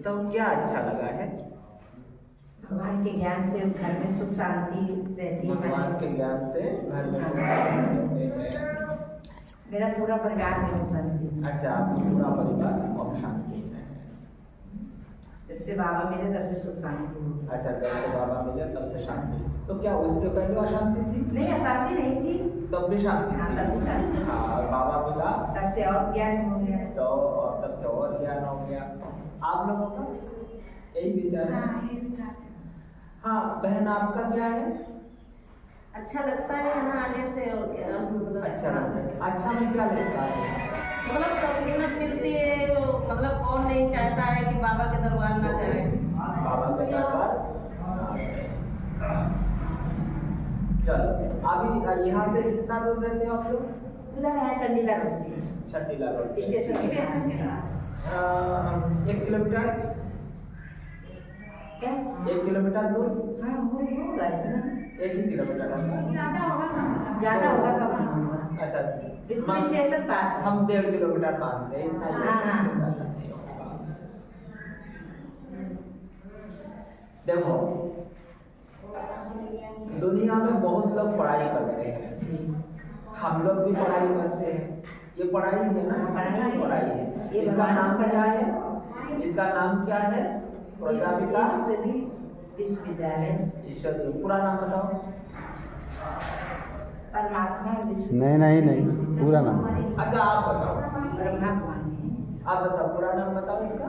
तो क्या अच्छा लगा है? भगवान के ज्ञान से घर में सुख शांति रहती है। भगवान के ज्ञान से घर में सुख शांति रहते हैं। मेरा पूरा परिवार में सुख शांति। अच्छा, आपका पूरा परिवार और शांति में है। जब से बाबा मिले तब से सुख शांति हो। अच्छा, जब से बाबा मिले तब से शांति। तो क्या उसके पहले अशांति थी? नहीं, अशांति नहीं थी। तब भी शांति? हाँ, तब भी शांति। हाँ, और बाबा मिला तब से और ज्ञान हो गया। तो और तब से और ज्ञान हो गया। आप लोगों का यही विचार है? हाँ, यही विचार है। हाँ बहन, आपका क्या है? अच्छा लगता है यहाँ आने से। और क्या मतलब अच्छा में क्या लगता है? मतलब सकूनत मिलती है। तो मतलब कौन नहीं चाहता है कि बाबा के दरबार ना जाए। बाबा के दरबार। चलो, अभी यहाँ से कितना दूर रहते हो आप लोग? उधर है चंडीला रोड। छटीला रोड स्टेशन के पास। 1 किलोमीटर? क्या? 1 किलोमीटर दूर? हाँ, होगा इतना। 1 ही किलोमीटर होगा। ज्यादा होगा कम। ज्यादा होगा कम होगा। अच्छा, बिल्कुल स्टेशन पास है। हम 1.5 किलोमीटर मानते हैं, इतना ही हाँ, हाँ। देखो, दुनिया में बहुत लोग पढ़ाई करते हैं। हम लोग भी पढ़ाई करते हैं। ये पढ़ाई है ना? पढ़ाई है। इसका नाम क्या है? इसका नाम क्या है? प्रजापिता विश्वविद्यालय। ईश्वरीय। पूरा नाम बताओ। परमात्मा नहीं, पूरा नाम। अच्छा, आप बताओ। ब्रह्मा कुमारी। आप बताओ, पूरा नाम बताओ इसका।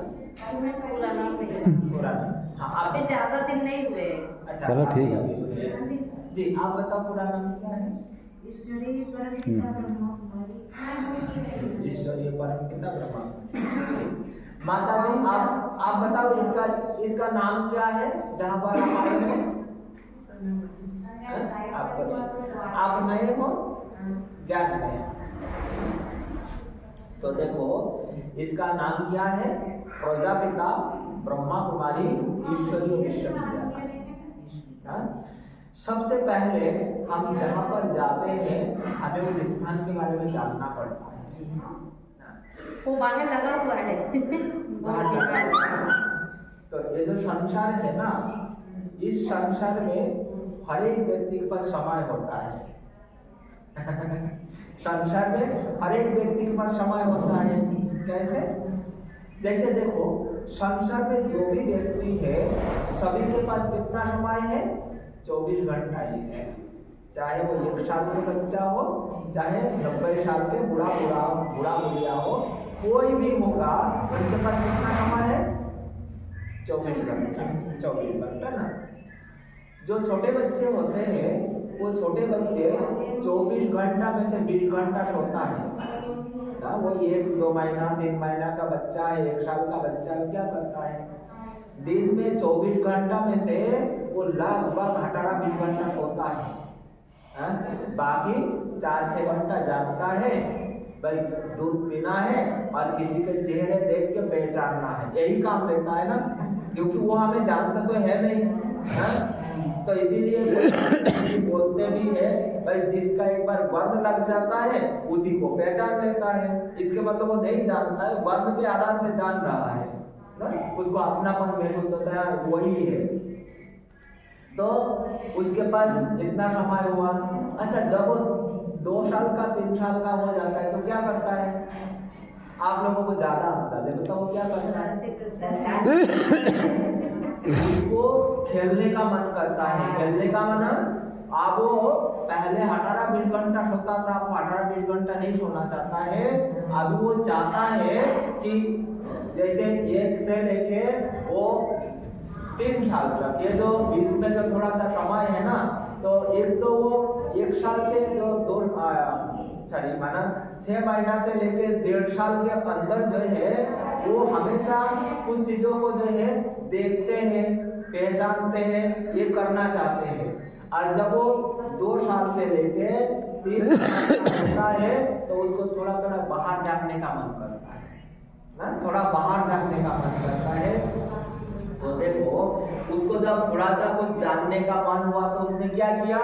पूरा नाम नहीं। पूरा नाम। हाँ, आप अभी ज्यादा दिन नहीं हुए। अच्छा, चलो ठीक है। जी, आप बताओ पूरा नाम क्या है? ईश्वरीय परमपिता ब्रह्मा कुमारी। ईश्वरीय परमपिता ब्रह्मा। माता जी, आप बताओ इसका नाम क्या है जहाँ पर आप आए हो? आप नए हो? ज्ञान नए। तो देखो, इसका नाम क्या है? प्रजापिता ब्रह्मा कुमारी ईश्वरीय विश्वविद्यालय। सबसे पहले हम जहाँ पर जाते हैं हमें उस स्थान के बारे में जानना पड़ता है। वो बाहर लगा हुआ है। तो ये जो संसार है ना, इस संसार में हर एक व्यक्ति के पास समय होता है। संसार में हर एक व्यक्ति के पास समय होता है। कैसे? जैसे देखो, संसार में जो भी व्यक्ति है सभी के पास कितना समय है? 24 घंटा ही है। चाहे वो 1 साल के बच्चा हो, चाहे 90 साल के बूढ़ा बुढ़िया हो, कोई भी होगा, उनके पास कितना समय है? 24 घंटा। 24 घंटा ना। जो छोटे बच्चे होते हैं, वो छोटे बच्चे 24 घंटा में से 20 घंटा सोता है। वो 1-2 महीना 3 महीना का बच्चा है, 1 साल का बच्चा है, क्या करता है? दिन में 24 घंटा में से वो लगभग 18-20 घंटा सोता है। बाकी 4-6 घंटा जागता है। बस दूध पीना है और किसी के चेहरे देख के पहचानना है, यही काम लेता है ना, क्योंकि वो हमें जानता तो है नहीं। तो इसीलिए बोलते भी है भाई, जिसका एक बार बंद लग जाता है उसी को पहचान लेता है। इसके मतलब वो नहीं जानता है, बंद के आधार से जान रहा है ना, उसको अपनापन महसूस होता है, वही है। तो उसके पास इतना समय हुआ। अच्छा, जब वो 2 साल का 3 साल का हो जाता है तो क्या करता है? आप लोगों को ज्यादा अंदाजा है, बताओ क्या करता है? उसको खेलने का मन करता है। खेलने का मन, अब वो पहले 18-20 घंटा सोता था, वो 18-20 घंटा नहीं सोना चाहता है। अभी वो चाहता है कि जैसे 1 से लेके वो 3 साल तक, ये जो बीच में जो थोड़ा सा समय है ना, तो एक तो वो 1 साल से जो 6 महीना से लेके 1.5 साल के अंदर जो है वो हमेशा कुछ चीजों को जो है देखते हैं, पहचानते हैं, ये करना चाहते हैं। और जब वो 2 साल से लेके 3 साल होता है तो उसको थोड़ा थोड़ा बाहर जाने का मन करता है ना, थोड़ा बाहर जाने का मन करता है। तो देखो, उसको जब थोड़ा सा कुछ जानने का मन हुआ तो उसने क्या किया?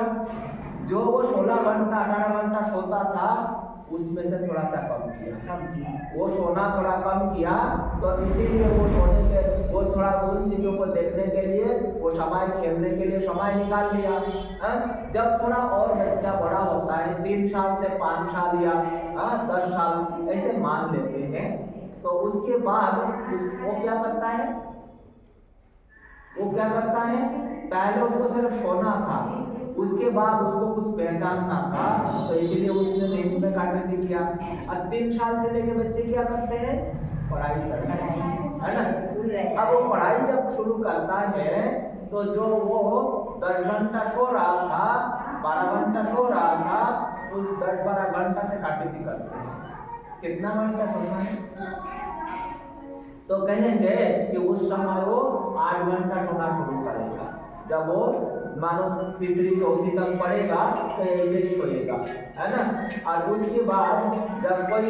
जो वो 16 घंटा 18 घंटा सोता था उसमें से थोड़ा सा कम किया। वो सोना थोड़ा कम किया, तो इसीलिए वो सोने से वो थोड़ा उन चीजों को देखने के लिए, वो समय खेलने के लिए समय निकाल लिया। जब थोड़ा और बच्चा बड़ा होता है, 3 साल से 5 साल या 10 साल ऐसे मान लेते हैं, तो उसके बाद वो क्या करता है? पहले उसको सिर्फ सोना था, उसके बाद उसको कुछ पहचानना था, तो इसीलिए उसने नींद में काटने किया। अब 3 साल से लेके बच्चे क्या करते हैं? पढ़ाई करते हैं, है ना? अब वो पढ़ाई जब शुरू करता है तो जो वो 10 घंटा सो रहा था, 12 घंटा सो रहा था, उस 10-12 घंटा से काटती करते हैं। कितना घंटा सोना है? तो कहेंगे कि उस समय वो 8 घंटा सोना शुरू करेगा। जब वो मानो 3री-4थी तक पढ़ेगा तो ऐसे ही सोएगा, है ना? और उसके बाद जब कोई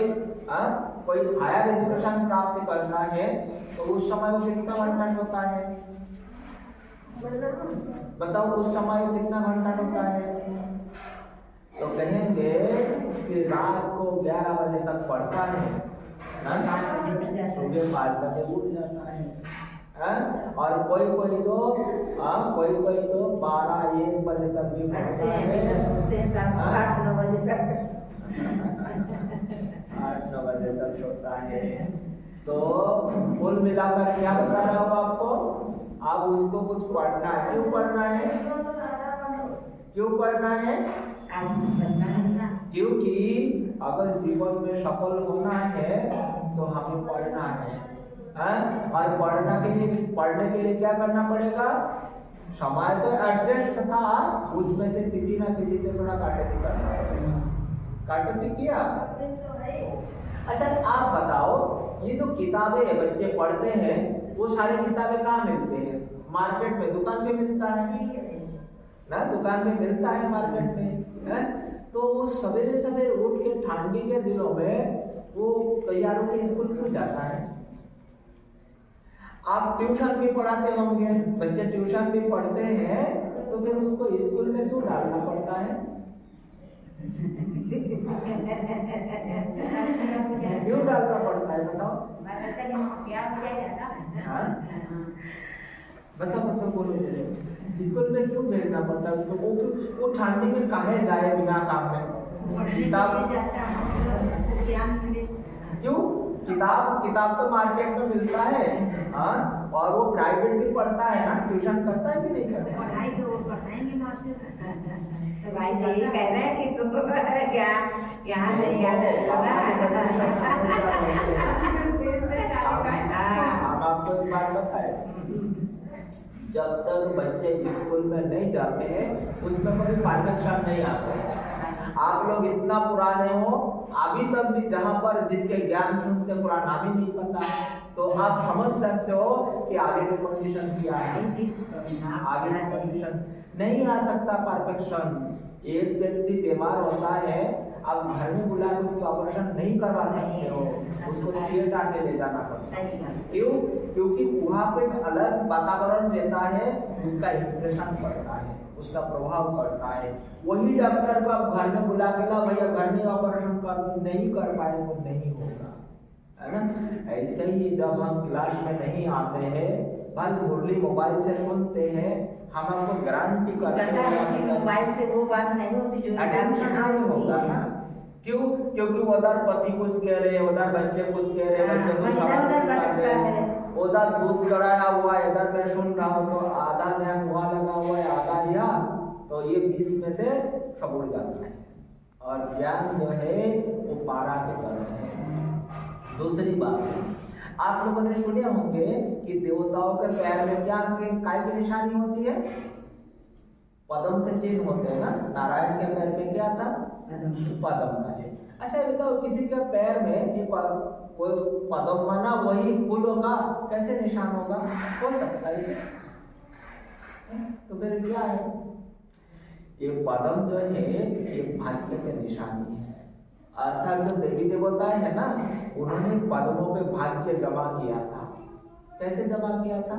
हायर एजुकेशन प्राप्त करना है तो उस समय वो कितना घंटा सोता है? बताओ, उस समय वो कितना घंटा सोता है? तो कहेंगे कि रात को 11 बजे तक पढ़ता है, सुबह 5 बजे उठ जाता है। और कोई कोई तो 12-1 बजे तक भी पढ़ता है, 8-9 बजे तक 8-9 बजे तक सोता है। तो कुल मिलाकर क्या बता रहा हूँ आपको? आप उसको कुछ पढ़ना है। क्यों पढ़ना है? क्योंकि अगर जीवन में सफल होना है तो हमें पढ़ना है, और पढ़ने के लिए क्या करना पड़ेगा? समय तो एडजस्ट था, उसमें से किसी ना किसी से थोड़ा काटती किया। अच्छा, आप बताओ, ये जो किताबें बच्चे पढ़ते हैं वो सारी किताबें कहाँ मिलते हैं? मार्केट में, दुकान में मिलता है ना? दुकान में मिलता है, मार्केट में, है? तो वो सवेरे उठ के ठंडी के दिनों में वो तैयार होकर स्कूल क्यों जाता है? आप ट्यूशन भी पढ़ाते होंगे, बच्चे ट्यूशन भी पढ़ते हैं, तो फिर उसको स्कूल में क्यों डालना पड़ता है? क्यों डालना पड़ता है? बताओ। बताओ बोलो, स्कूल में क्यों भेजना पड़ता है उसको? वो ठंडी में काहे जाए बिना काम में? किताब तो मार्केट में मिलता है, और वो प्राइवेट भी पढ़ता है ना, ट्यूशन करता है कि नहीं करता? पढ़ाई तो वो पढ़ाएंगे मास्टर। तो भाई यही कह रहे हैं कि तुम यहाँ नहीं आना। हम आपको एक बात बताए, जब तक बच्चे स्कूल में नहीं जाते हैं उसमें कभी परफेक्शन नहीं आता है। आप लोग इतना पुराने हो, अभी तक भी जहाँ पर जिसके ज्ञान सुनते पूरा नाम ही नहीं पता, तो आप समझ सकते हो कि आगे की कंडीशन क्या है। आगे की कंडीशन नहीं आ सकता परफेक्शन। एक व्यक्ति बीमार होता है, आप घर में बुला के उसका ऑपरेशन नहीं करवा सकते हो, उसको थिएटर में ले जाना पड़ता है। क्यों? क्योंकि वहाँ पे एक अलग वातावरण रहता है, उसका इंप्रेशन पड़ता है, उसका प्रभाव पड़ता है। वही डॉक्टर को आप घर में बुला के ला भैया घर में ऑपरेशन नहीं कर पाए, वो नहीं होगा, है ना? ऐसे ही जब हम क्लास में नहीं आते हैं, बस मुरली मोबाइल से सुनते हैं, हम आपको गारंटी करते हैं मोबाइल से वो बात नहीं होती जो अटेंशन नहीं होगा ना। क्यों? क्योंकि उधर पति कुछ कह रहे, उधर बच्चे कुछ कह रहे, बच्चे कुछ उधर दूध चढ़ाया हुआ है, इधर मैं सुन रहा हूँ, तो आधा ध्यान वहाँ लगा हुआ है, आधा यहाँ, तो ये 20 में से सब उड़ जाता है। और ज्ञान जो है वो पारा के कर रहे हैं। दूसरी बात, आप लोगों ने सुने होंगे कि देवताओं के पैर में क्या काय की निशानी होती है? पद्म के चिन्ह होते हैं ना। नारायण के पैर में क्या था? पद्म का चिन्ह। अच्छा बताओ, किसी के पैर में ये कोई पद्म बना वही फूल होगा, कैसे निशान होगा? हो सकता है? तो फिर क्या है? ये पद्म जो है ये भाग्य की निशानी है। अर्थात जो देवी देवता है ना, उन्होंने पद्मों पे भाग्य जमा किया था। कैसे जमा किया था?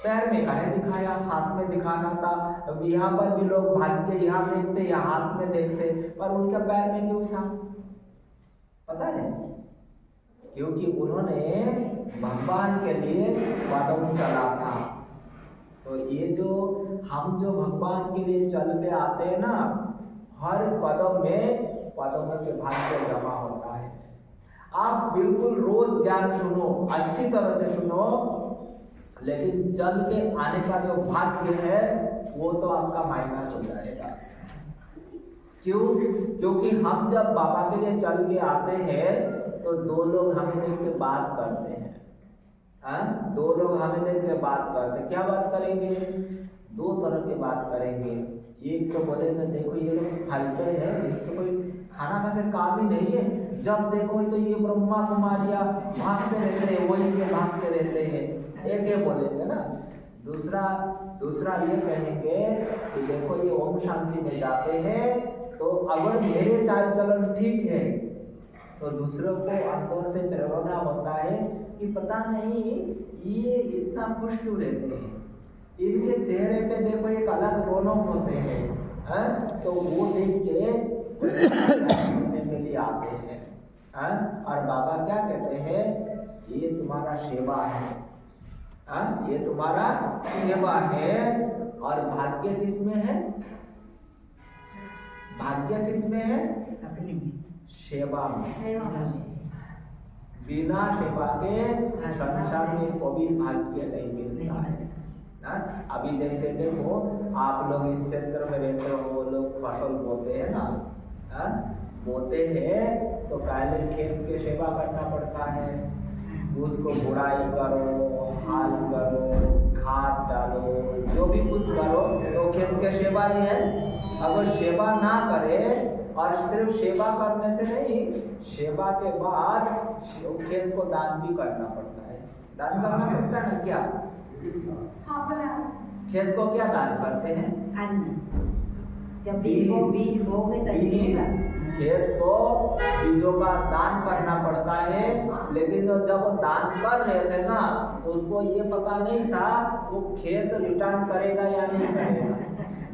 पैर में काहे दिखाया, हाथ में दिखाना था। अब यहाँ पर भी लोग भाग्य यहाँ देखते या हाथ में देखते, पर उनके पैर में क्यों था? पता है? क्योंकि उन्होंने भगवान के लिए कदम चला था। तो ये जो हम जो भगवान के लिए चल के आते हैं ना, हर कदम में कदमों के भाग्य जमा होता है। आप बिल्कुल रोज ज्ञान सुनो, अच्छी तरह से सुनो, लेकिन चल के आने का जो भाग्य है वो तो आपका माइनस हो जाएगा। क्यों? क्योंकि हम जब बाबा के लिए चल के आते हैं तो दो लोग हमें देख के बात करते हैं। दो लोग हमें देख के बात करते, क्या बात करेंगे? दो तरह की बात करेंगे। एक तो बोलेंगे देखो ये लोग फालतू है, तो कोई खाना खा के काम ही नहीं है, जब देखो तो ये ब्रह्मा कुमारियाँ भागते रहते हैं, वही के भागते रहते हैं, एक ये बोलेंगे ना। दूसरा ये कहेंगे कि देखो ये ओम शांति में जाते हैं, तो अगर मेरे चाल चलन ठीक है तो दूसरों को अंदर से प्रेरणा होता है कि पता नहीं ये इतना खुश क्यों रहते हैं, इनके चेहरे पे देखो एक अलग रौनक होते हैं, तो वो देख के लिए आते हैं। और बाबा क्या कहते हैं? ये तुम्हारा सेवा है, ये तुम्हारा सेवा है। और भाग्य किसमें है? भाग्य किसमें है? सेवा में। बिना सेवा के संसार में कोई भाग्य नहीं मिलता है। अभी जैसे देखो आप लोग इस क्षेत्र में रहते हो, वो लोग फसल बोते हैं ना, बोते हैं तो पहले खेत की सेवा करना पड़ता है, उसको बुराई करो, हाल करो, खाद डालो, जो भी कुछ करो तो खेत की सेवा ही है। अगर सेवा ना करे, और सिर्फ सेवा करने से नहीं, सेवा के बाद खेत को दान भी करना पड़ता है। दान करना पड़ता है ना? क्या खेत को क्या दान करते हैं? अन्न। जब बीज बोगे तब खेत को बीजों का दान करना पड़ता है। लेकिन जब दान कर रहे थे ना, तो उसको ये पता नहीं था वो खेत रिटर्न करेगा या नहीं करेगा,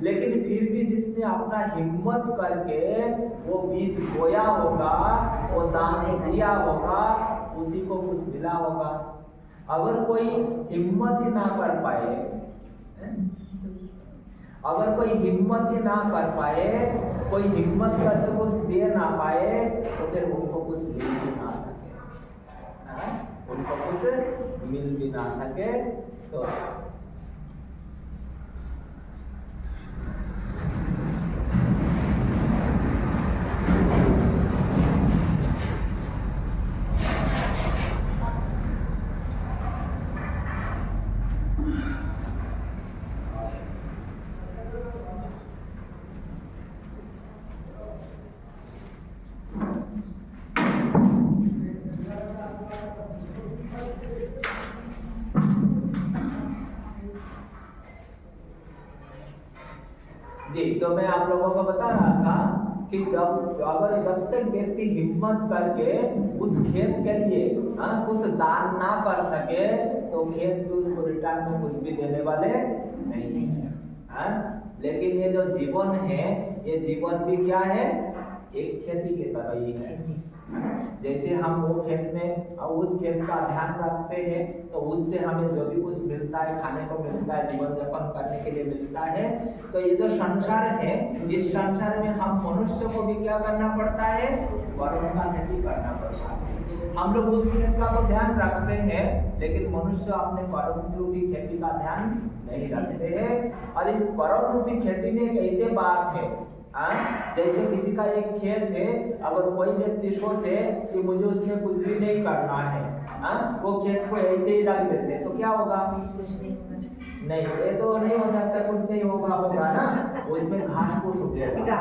लेकिन फिर भी जिसने अपना हिम्मत करके वो बीज बोया होगा, वो दान दिया होगा, उसी को कुछ मिला होगा। अगर कोई हिम्मत ही ना कर पाए, अगर कोई हिम्मत ही ना कर पाए, कोई हिम्मत करके कुछ दे ना पाए, तो फिर उनको कुछ मिल भी ना सके, उनको कुछ मिल भी ना सके। तो जी, तो मैं आप लोगों को बता रहा था कि जब तक व्यक्ति हिम्मत करके उस खेत के लिए कुछ दान ना कर सके, तो खेत भी उसको रिटर्न में कुछ भी देने वाले नहीं है। लेकिन ये जो जीवन है, ये जीवन भी क्या है? एक खेती की तरह ही है। जैसे हम वो खेत में उस खेत का ध्यान रखते हैं, तो उससे हमें जो भी कुछ मिलता है, खाने को मिलता है, जीवन यापन करने के लिए मिलता है। तो ये जो संसार है, इस संसार में हम मनुष्य को भी क्या करना पड़ता है? कर्म का खेती करना पड़ता है। हम लोग उस खेत का तो ध्यान रखते हैं, लेकिन मनुष्य अपने कर्म रूपी खेती का ध्यान नहीं रखते हैं। और इस कर्म रूपी खेती में एक ऐसी बात है, जैसे किसी का एक खेत है, अगर कोई व्यक्ति सोचे कि मुझे उसमें कुछ भी नहीं करना है, वो खेत को ऐसे ही रख देते, तो क्या होगा? कुछ नहीं, ये तो नहीं हो सकता, कुछ नहीं होगा ना, उसमें घास फूस उगेगा।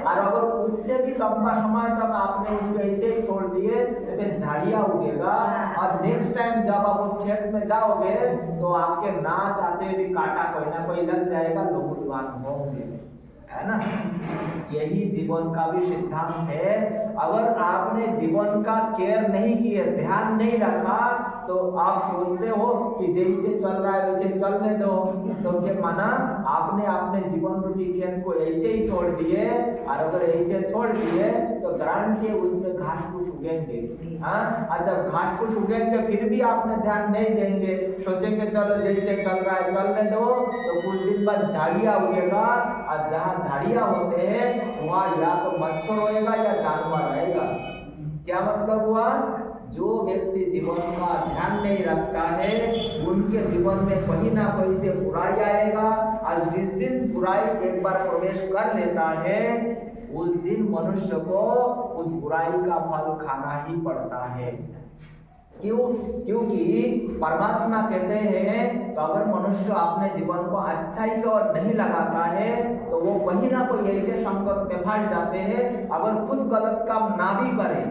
और अगर उससे भी लंबा समय तक आपने उसको ऐसे ही छोड़ दिए, तो फिर झाड़ियाँ उगेगा। और नेक्स्ट टाइम जब आप उस खेत में जाओगे, तो आपके ना चाहते भी कांटा कोई ना कोई लग जाएगा, लोग उद्वान होंगे, है ना। यही जीवन का भी सिद्धांत है। अगर आपने जीवन का केयर नहीं किया, ध्यान नहीं रखा, तो आप सोचते हो कि जैसे चल रहा है वैसे चलने दो, तो क्या माना? आपने अपने जीवन रूपी खेत को ऐसे ही छोड़ दिए। और अगर ऐसे छोड़ दिए तो गारंटी उसमें घास फूस उगेंगे, हाँ, और जब घास फूस उगेंगे फिर भी आपने ध्यान नहीं देंगे, सोचेंगे चलो जैसे चल रहा है चलने दो, तो कुछ दिन बाद झाड़ियाँ उगेगा, और जहाँ झाड़ियाँ होते हैं वहाँ या तो मच्छर होएगा या जानवर रहेगा। क्या मतलब हुआ? जो व्यक्ति जीवन का ध्यान नहीं रखता है उनके जीवन में कहीं ना कहीं से बुराई आएगा, और जिस दिन बुराई एक बार प्रवेश कर लेता है उस दिन मनुष्य को उस बुराई का फल खाना ही पड़ता है। क्यों? क्योंकि परमात्मा कहते हैं तो अगर मनुष्य अपने जीवन को अच्छाई की ओर नहीं लगाता है तो वो कहीं ना कोई ऐसे संकट में फंस जाते हैं, अगर खुद गलत काम ना भी करे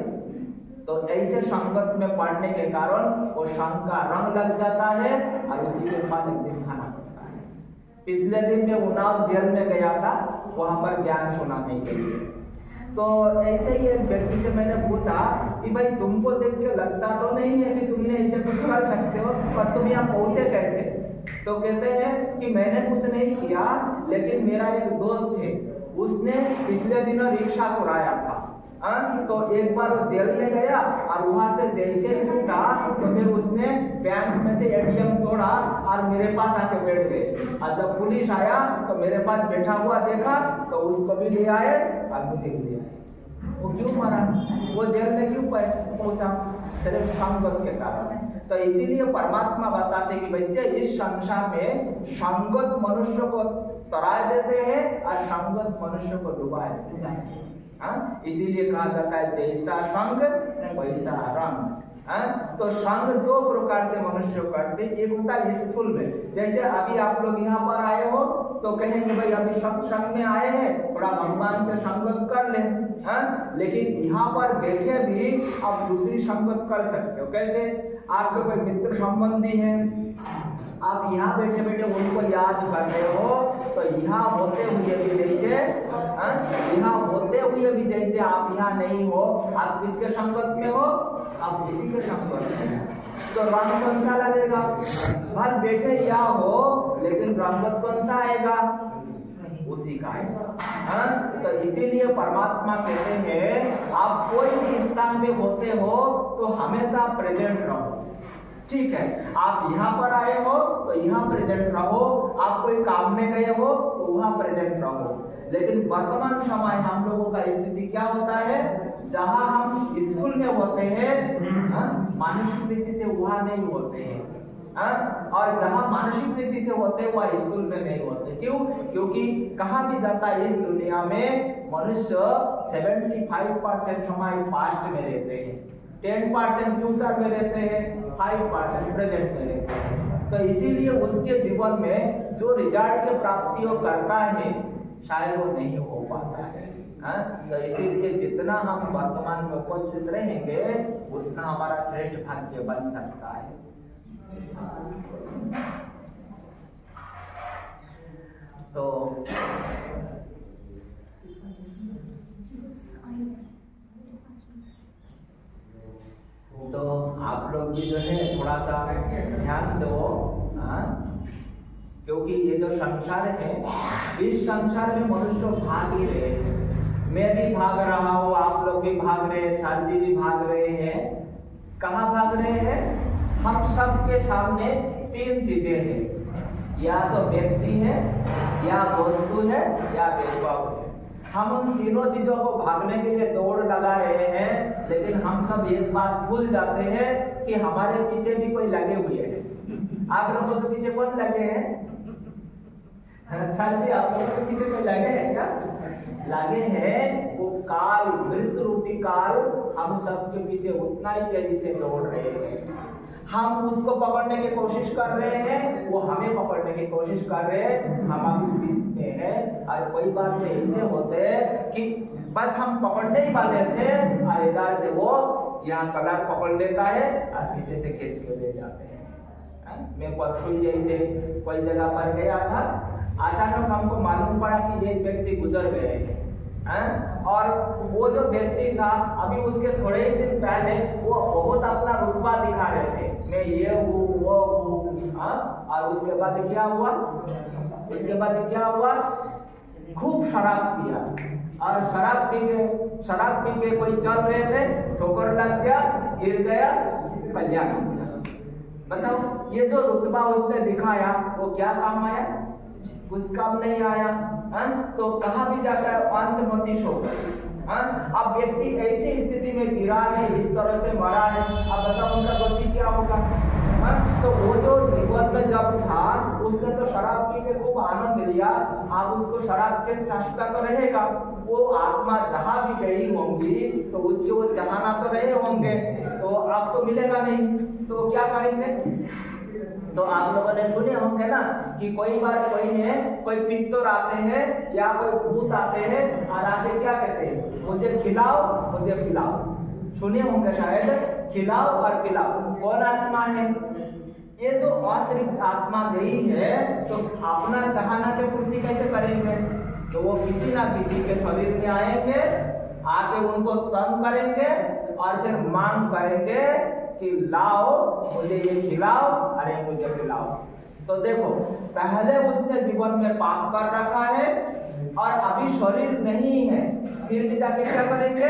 तो ऐसे संकट में पड़ने के कारण वो संग का रंग लग जाता है और उसी के फल एक दिन खाना पड़ता है। पिछले दिन मैं उन्नाव जेल में गया था वहां पर ज्ञान सुनाने के लिए, तो ऐसे ही एक व्यक्ति से मैंने पूछा कि भाई तुमको देख के लगता तो नहीं है कि तुमने ऐसे कुछ कर सकते हो, पर तुम यहाँ पहुंचे कैसे? तो कहते हैं कि मैंने कुछ नहीं किया, लेकिन मेरा एक दोस्त है उसने पिछले दिनों रिक्शा चुराया था। तो एक बार वो जेल में गया और वहां से जैसे ही छूटा तो फिर उसने बैंक में से एटीएम तोड़ा और मेरे पास आके बैठ गए, और जब पुलिस आया तो मेरे पास बैठा हुआ देखा तो उसको भी ले आए और मुझे भी ले आए। वो क्यों मरा? वो जेल में क्यों पहुंचा? सिर्फ संगत के कारण। तो इसीलिए परमात्मा बताते कि बच्चे इस संसार में संगत मनुष्य को तरा देते हैं और संगत मनुष्य को डुबा देते हैं। इसीलिए कहा जाता है जैसा संग वैसा रंग। तो संग दो प्रकार से मनुष्य करते, एक होता है स्थूल में, जैसे अभी आप लोग यहाँ पर आए हो तो कहेंगे भाई अभी सत्संग में आए हैं थोड़ा भगवान के संगत कर ले, लेकिन यहाँ पर बैठे भी आप दूसरी संगत कर सकते हो। कैसे? आपके कोई मित्र संबंधी है, आप यहाँ बैठे बैठे उनको याद कर रहे हो, तो यहाँ होते हुए भी जैसे आप यहाँ नहीं हो, आप किसके संगत में हो? आप किसी के संगत में। तो रंग कौन सा लगेगा? बस बैठे यहाँ हो लेकिन रंगत कौन सा आएगा? उसी का आएगा। तो इसीलिए परमात्मा कहते हैं आप कोई भी स्थान में होते हो तो हमेशा प्रेजेंट रहो। ठीक है, आप यहाँ पर आए हो तो यहाँ प्रेजेंट रहो, आप कोई काम में गए हो तो वहाँ प्रेजेंट रहो। लेकिन वर्तमान समय हम लोगों का स्थिति क्या होता है? जहाँ हम स्कूल में होते हैं मानसिक रीति से वहाँ नहीं होते हैं, और जहाँ मानसिक रीति से होते हैं वह स्कूल में नहीं होते। क्यों? क्योंकि कहा भी जाता है इस दुनिया में मनुष्य 75% समय पास्ट में रहते हैं, 10% फ्यूचर में रहते हैं, 5% प्रेजेंट में रहते हैं। तो इसीलिए उसके जीवन में जो रिजल्ट की प्राप्ति वो करता है शायद वो नहीं हो पाता है। तो इसीलिए जितना हम वर्तमान में उपस्थित रहेंगे उतना हमारा श्रेष्ठ भाग्य बन सकता है। तो आप लोग भी जो है थोड़ा सा ध्यान दो, क्योंकि ये जो संसार है इस संसार में मनुष्य भाग ही रहे हैं। मैं भी भाग रहा हूँ, आप लोग भी भाग रहे हैं, सर जी भी भाग रहे हैं। कहाँ भाग रहे हैं? हम सब के सामने तीन चीजें हैं, या तो व्यक्ति है, या वस्तु है, या वैभव है। हम उन तीनों चीजों को भागने के लिए दौड़ लगा रहे हैं, लेकिन हम सब एक बात भूल जाते हैं कि हमारे पीछे भी कोई लगे हुए हैं। आप लोगों के पीछे कौन लगे हैं? सर जी आप लोगों के पीछे कोई लगे हैं क्या? लगे हैं। वो काल, मृत्यु रूपी काल हम सब के पीछे उतना ही तेजी से दौड़ रहे हैं। हम उसको पकड़ने की कोशिश कर रहे हैं, वो हमें पकड़ने की कोशिश कर रहे हैं। हम अभी बीच में हैं, और कोई बात में ऐसे होते हैं कि बस हम पकड़ने ही वाले थे और इधर से वो यहाँ कलर पकड़ लेता है और पीछे से खींच के ले जाते हैं। मैं परसों जैसे कोई जगह पर गया था, अचानक हमको मालूम पड़ा कि एक व्यक्ति गुजर गए हैं, और वो जो व्यक्ति था अभी उसके थोड़े ही दिन पहले वो बहुत अपना रुतबा दिखा रहे थे, मैं ये हूँ वो हूँ, और उसके बाद क्या हुआ? खूब शराब पिया, और शराब पी के कोई चल रहे थे, ठोकर लग गया, गिर गया, कल्याण हो गया। बताओ ये जो रुतबा उसने दिखाया वो क्या काम आया? कुछ काम नहीं आया। तो कहा भी जाता है अंतमति शोक। अब व्यक्ति ऐसी स्थिति में गिरा है, इस तरह से मरा है, अब बताओ उनका गति क्या होगा? तो वो जो जीवन में जब था उसने तो शराब पी के खूब आनंद लिया, अब उसको शराब के चस्का तो रहेगा। वो आत्मा जहां भी गई होंगी तो उसके वो चाहना तो रहे होंगे, तो अब तो मिलेगा नहीं, तो क्या करेंगे? तो आप लोगों ने सुने होंगे ना कि कोई बार कोई पित्तर आते हैं या कोई भूत आते हैं और आके क्या कहते हैं, मुझे खिलाओ मुझे पिलाओ। सुने होंगे शायद, खिलाओ और पिलाओ। कौन आत्मा है? ये जो अतिरिक्त आत्मा गई है, तो अपना चाहना के पूर्ति कैसे करेंगे? तो वो किसी ना किसी के शरीर में आएंगे, आके उनको तंग करेंगे और फिर मांग करेंगे कि लाओ मुझे ये खिलाओ, अरे मुझे पिलाओ। तो देखो पहले उसने जीवन में पाप कर रखा है और अभी शरीर नहीं है, फिर भी जाके क्या करेंगे?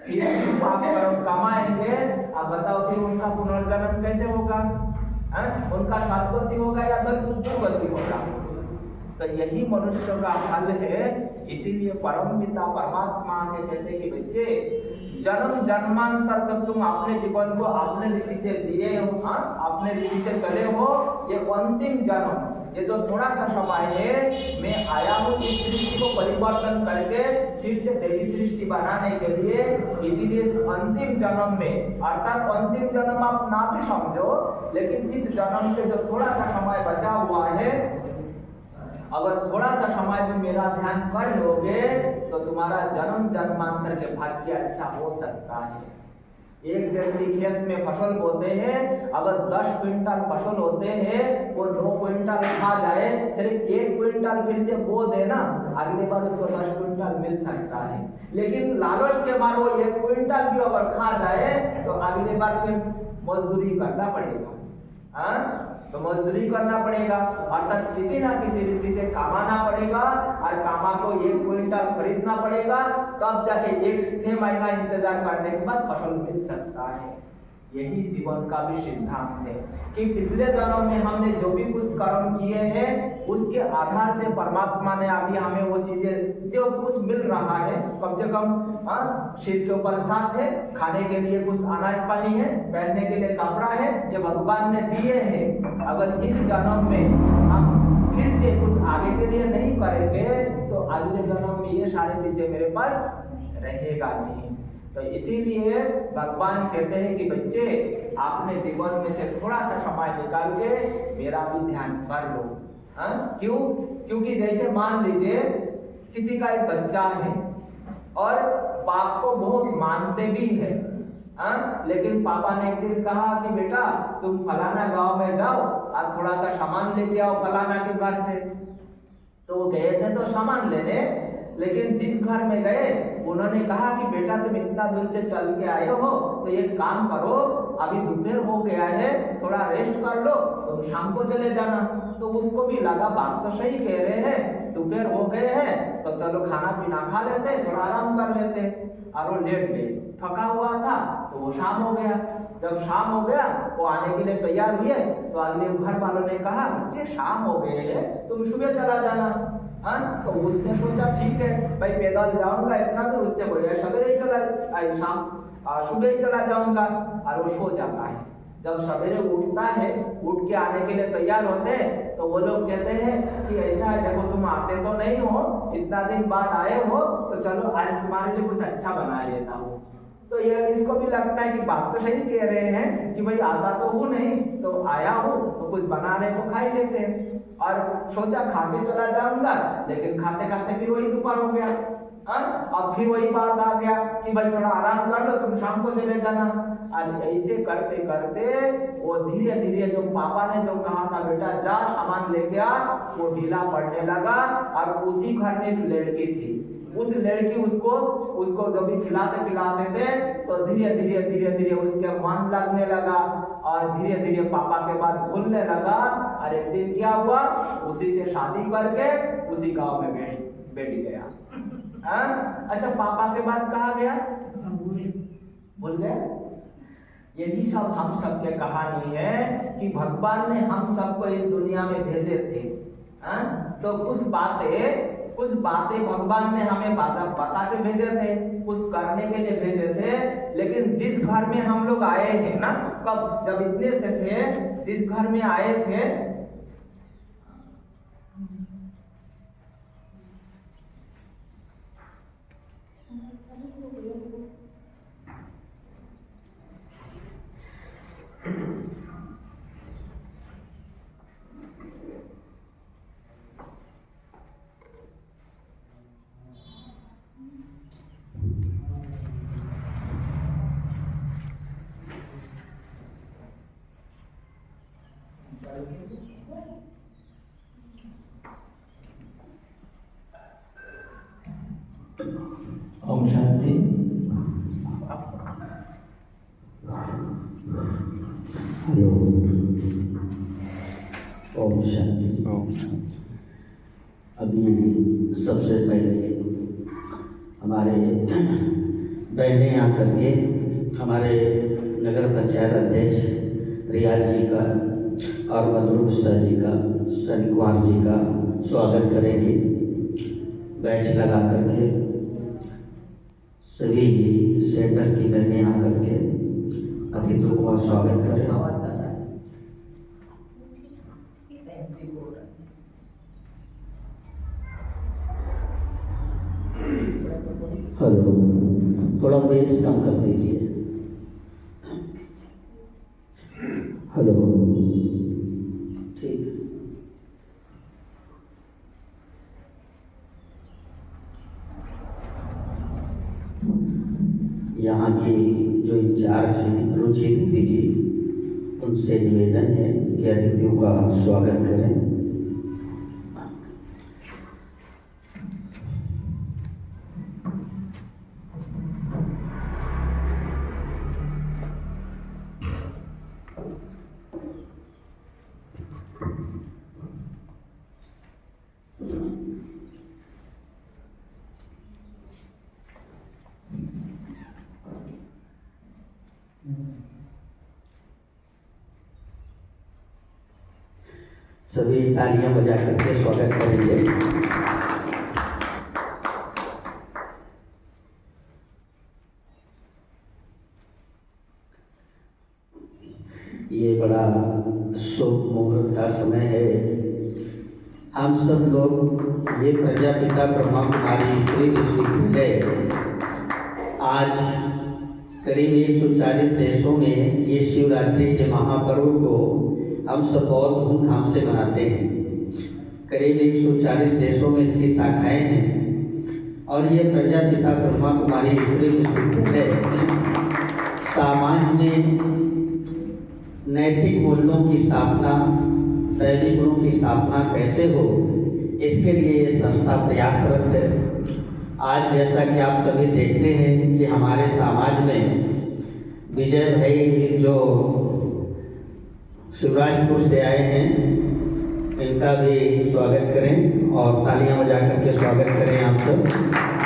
फिर पाप कर्म कमाएंगे। अब बताओ फिर उनका पुनर्जन्म कैसे होगा? उनका सद्गति होगा या दुर्गति होगा? तो यही मनुष्य का फल है। इसीलिए परम पिता परमात्मा ने कहते कि बच्चे जन्म जन्मांतर तक तुम अपने जीवन को अपने रीति से जिए हो, अपने रीति से चले हो। ये अंतिम जन्म, ये जो थोड़ा सा समय है, मैं आया हूँ इस सृष्टि को परिवर्तन करके फिर से देवी सृष्टि बनाने के लिए। इसीलिए इस अंतिम जन्म में, अर्थात अंतिम जन्म आप ना भी समझो, लेकिन इस जन्म के जो थोड़ा सा समय बचा हुआ है, अगर थोड़ा सा समय में मेरा ध्यान कर लोगे तो तुम्हारा जन्म जन्मांतर के भाग्य अच्छा हो सकता है। एक व्यक्ति खेत में फसल बोते हैं, अगर 10 क्विंटल फसल होते हैं, वो 2 क्विंटल खा जाए, सिर्फ 1 क्विंटल फिर से बो देना, अगली बार उसको 10 क्विंटल मिल सकता है। लेकिन लालच के मारे वो 1 क्विंटल भी अगर खा जाए तो अगली बार फिर मजदूरी करना पड़ेगा। तो मजदूरी करना पड़ेगा, अर्थात किसी ना किसी रीति से कमाना पड़ेगा और कामा को 1 क्विंटल खरीदना पड़ेगा, तब जाके 1-6 महीना इंतजार करने के बाद फसल मिल सकता है। यही जीवन का भी सिद्धांत है कि पिछले जन्म में हमने जो भी कुछ कर्म किए हैं उसके आधार से परमात्मा ने अभी हमें वो चीजें जो कुछ मिल रहा है, कम से कम सिर के ऊपर साथ है, खाने के लिए कुछ अनाज पानी है, पहनने के लिए कपड़ा है, ये भगवान ने दिए हैं। अगर इस जन्म में हम फिर से कुछ आगे के लिए नहीं करेंगे तो अगले जन्म में ये सारी चीजें मेरे पास रहेगा नहीं। तो इसीलिए भगवान कहते हैं कि बच्चे आपने जीवन में से थोड़ा सा समय निकाल के मेरा भी ध्यान कर लो। क्यों? क्योंकि जैसे मान लीजिए किसी का एक बच्चा है और बाप को बहुत मानते भी है, लेकिन पापा ने एक दिन कहा कि बेटा तुम फलाना गांव में जाओ और थोड़ा सा सामान लेके आओ फलाना के घर से। तो वो गए थे तो सामान लेने, लेकिन जिस घर में गए उन्होंने कहा कि बेटा तुम इतना दूर से चल के आए हो तो एक काम करो, अभी दोपहर हो गया है, थोड़ा रेस्ट कर लो, तुम शाम को चले जाना। तो उसको भी लगा बात तो सही कह रहे हैं, दोपहर हो गए हैं तो चलो खाना पीना खा लेते, थोड़ा आराम कर लेते। और वो लेट गए, थका हुआ था, तो वो शाम हो गया। जब शाम हो गया वो आने के लिए तैयार हुए तो अगले घर वालों ने कहा बच्चे शाम हो गए हैं, तुम सुबह चला जाना। तो उसने सोचा ठीक है भाई पैदल जाऊंगा इतना दूर, उससे बोले सवेरे ही चला शाम सुबह ही चला जाऊंगा। और वो सो जाता है। जब सवेरे उठता है, उठ के आने के लिए तैयार होते हैं तो वो लोग कहते हैं कि ऐसा है देखो तुम आते तो नहीं हो, इतना दिन बाद आए हो, तो चलो आज तुम्हारे लिए कुछ अच्छा बना लेता हूँ। तो ये इसको भी लगता है कि बात तो सही कह रहे हैं कि भाई आता तो हूँ नहीं, तो आया हूँ तो कुछ बना रहे तो खा ही लेते हैं। और सोचा खा के चला जाऊंगा, लेकिन खाते खाते फिर वही दोपहर हो गया। अब फिर वही बात आ गया कि भाई थोड़ा आराम कर लो, तुम शाम को चले जाना। और ऐसे करते करते वो धीरे धीरे जो पापा ने जो कहा था बेटा जा सामान लेके आ, वो ढीला पड़ने लगा। और उसी घर में एक लड़की थी, उस लड़की उसको जब भी खिलाते पिलाते थे तो धीरे धीरे उसके मन लगने लगा और धीरे धीरे पापा के बाद भूलने लगा। और एक दिन क्या हुआ, उसी से शादी करके उसी गांव में बैठ गया। हाँ? अच्छा, पापा के बाद कहा गया, भूल गए। यही सब हम सबके कहानी है कि भगवान ने हम सबको इस दुनिया में भेजे थे। हाँ? तो कुछ बातें भगवान ने हमें बता के भेजे थे, कुछ करने के लिए भेजे थे। लेकिन जिस घर में हम लोग आए हैं ना, कब जब इतने से थे, जिस घर में आए थे, ओम शांति। हेलो, ओम शांति। ओम शांति। अभी सबसे पहले हमारे बैठने आकर के हमारे नगर पंचायत अध्यक्ष रियाज जी का और मधुर मिश्रा जी का, सन कुमार जी का स्वागत करेंगे। बैच लगा करके सभी सेंटर की बहनें आकर के अतिथियों का स्वागत करें। हेलो, थोड़ा बेस कम कर दीजिए। हेलो, ठीक। यहाँ की जो इंचार्ज हैं रुचि दीदी जी, उनसे निवेदन है कि अतिथियों का स्वागत करें। सभी तालियां बजा करके स्वागत करेंगे। ये बड़ा शुभ मुहूर्त का समय है। हम सब लोग ये प्रजापिता ब्रह्मा कुमारी ईश्वरी विश्वविद्यालय आज करीब 140 देशों में ये शिवरात्रि के महापर्व को हम सब बहुत धूमधाम से मनाते हैं। करीब 140 देशों में इसकी शाखाएं हैं और ये प्रजापिता ब्रह्मा कुमारी ईश्वरी विश्वविद्यालय समाज में नैतिक मूल्यों की स्थापना, दैवी गुणों की स्थापना कैसे हो, इसके लिए ये संस्था प्रयासरत है। आज जैसा कि आप सभी देखते हैं कि हमारे समाज में विजय भाई जो शिवराजपुर से आए हैं, इनका भी स्वागत करें और तालियां बजा करके स्वागत करें आप सब।